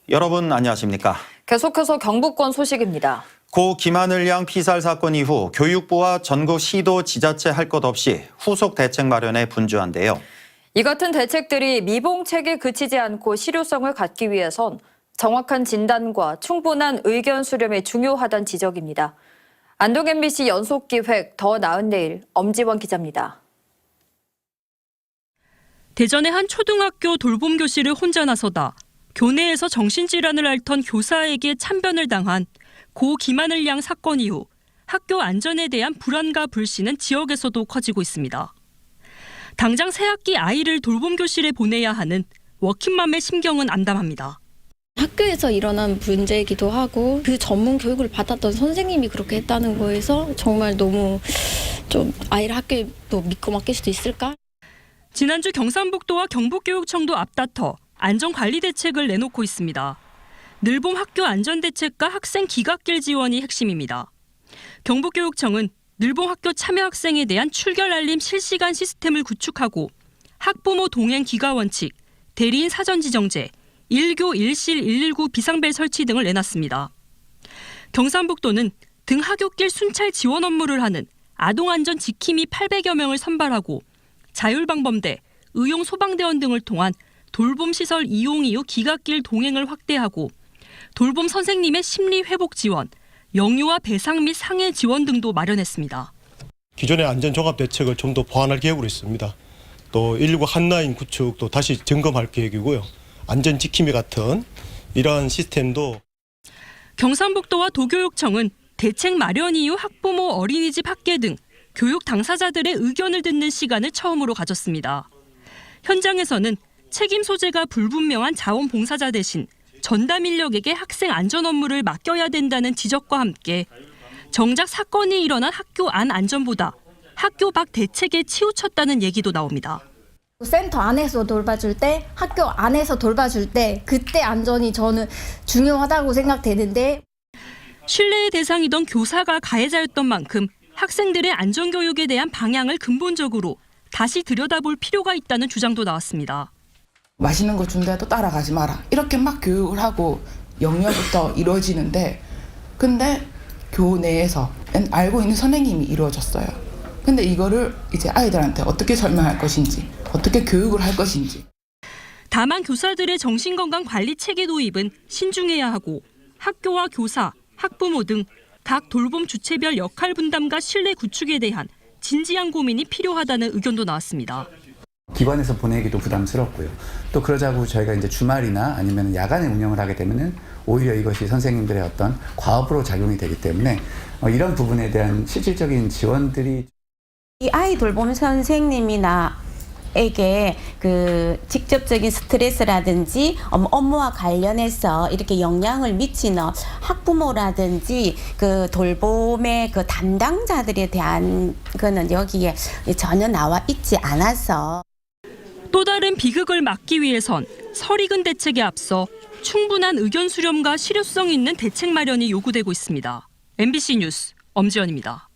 여러분 안녕하십니까? 계속해서 경북권 소식입니다. 고 김하늘 양 피살 사건 이후 교육부와 전국 시도 지자체 할 것 없이 후속 대책 마련에 분주한데요. 이 같은 대책들이 미봉책에 그치지 않고 실효성을 갖기 위해선 정확한 진단과 충분한 의견 수렴이 중요하다는 지적입니다. 안동 MBC 연속기획 더 나은 내일 엄지원 기자입니다. 대전의 한 초등학교 돌봄 교실을 혼자 나서다 교내에서 정신질환을 앓던 교사에게 참변을 당한 고 김하늘 양 사건 이후 학교 안전에 대한 불안과 불신은 지역에서도 커지고 있습니다. 당장 새학기 아이를 돌봄 교실에 보내야 하는 워킹맘의 심경은 암담합니다. 학교에서 일어난 문제이기도 하고 그 전문 교육을 받았던 선생님이 그렇게 했다는 거에서 정말 너무 좀 아이를 학교에 또 믿고 맡길 수도 있을까? 지난주 경상북도와 경북교육청도 앞다퉈 안전관리 대책을 내놓고 있습니다. 늘봄 학교 안전대책과 학생 기각길 지원이 핵심입니다. 경북교육청은 늘봄 학교 참여 학생에 대한 출결 알림 실시간 시스템을 구축하고 학부모 동행 기가 원칙, 대리인 사전 지정제, 1교 1실 119 비상벨 설치 등을 내놨습니다. 경상북도는 등 하굣길 순찰 지원 업무를 하는 아동안전 지킴이 800여 명을 선발하고 자율방범대, 의용 소방대원 등을 통한 돌봄 시설 이용 이후 기각길 동행을 확대하고 돌봄 선생님의 심리 회복 지원, 영유아 배상 및 상해 지원 등도 마련했습니다. 기존의 안전 종합 대책을 좀 더 보완할 계획으로 있습니다. 또 119 핫라인 구축도 다시 점검할 계획이고요. 안전 지킴이 같은 이러한 시스템도. 경상북도와 도교육청은 대책 마련 이후 학부모 어린이집 학계 등 교육 당사자들의 의견을 듣는 시간을 처음으로 가졌습니다. 현장에서는 책임 소재가 불분명한 자원봉사자 대신 전담 인력에게 학생 안전 업무를 맡겨야 된다는 지적과 함께 정작 사건이 일어난 학교 안 안전보다 학교 밖 대책에 치우쳤다는 얘기도 나옵니다. 센터 안에서 돌봐줄 때, 학교 안에서 돌봐줄 때 그때 안전이 저는 중요하다고 생각되는데 신뢰의 대상이던 교사가 가해자였던 만큼 학생들의 안전교육에 대한 방향을 근본적으로 다시 들여다볼 필요가 있다는 주장도 나왔습니다. 맛있는 거 준다해도 따라가지 마라. 이렇게 막 교육을 하고 영유아부터 이루어지는데 근데 교내에서 알고 있는 선생님이 이루어졌어요. 근데 이거를 이제 아이들한테 어떻게 설명할 것인지, 어떻게 교육을 할 것인지. 다만 교사들의 정신건강 관리 체계 도입은 신중해야 하고 학교와 교사, 학부모 등 각 돌봄 주체별 역할 분담과 신뢰 구축에 대한 진지한 고민이 필요하다는 의견도 나왔습니다. 기관에서 보내기도 부담스럽고요. 또 그러자고 저희가 이제 주말이나 아니면 야간에 운영을 하게 되면은 오히려 이것이 선생님들의 어떤 과업으로 작용이 되기 때문에 이런 부분에 대한 실질적인 지원들이 이 아이 돌봄 선생님이나에게 그 직접적인 스트레스라든지 업무와 관련해서 이렇게 영향을 미치는 학부모라든지 그 돌봄의 그 담당자들에 대한 거는 여기에 전혀 나와 있지 않아서 또 다른 비극을 막기 위해선 설익은 대책에 앞서 충분한 의견 수렴과 실효성 있는 대책 마련이 요구되고 있습니다. MBC 뉴스 엄지연입니다.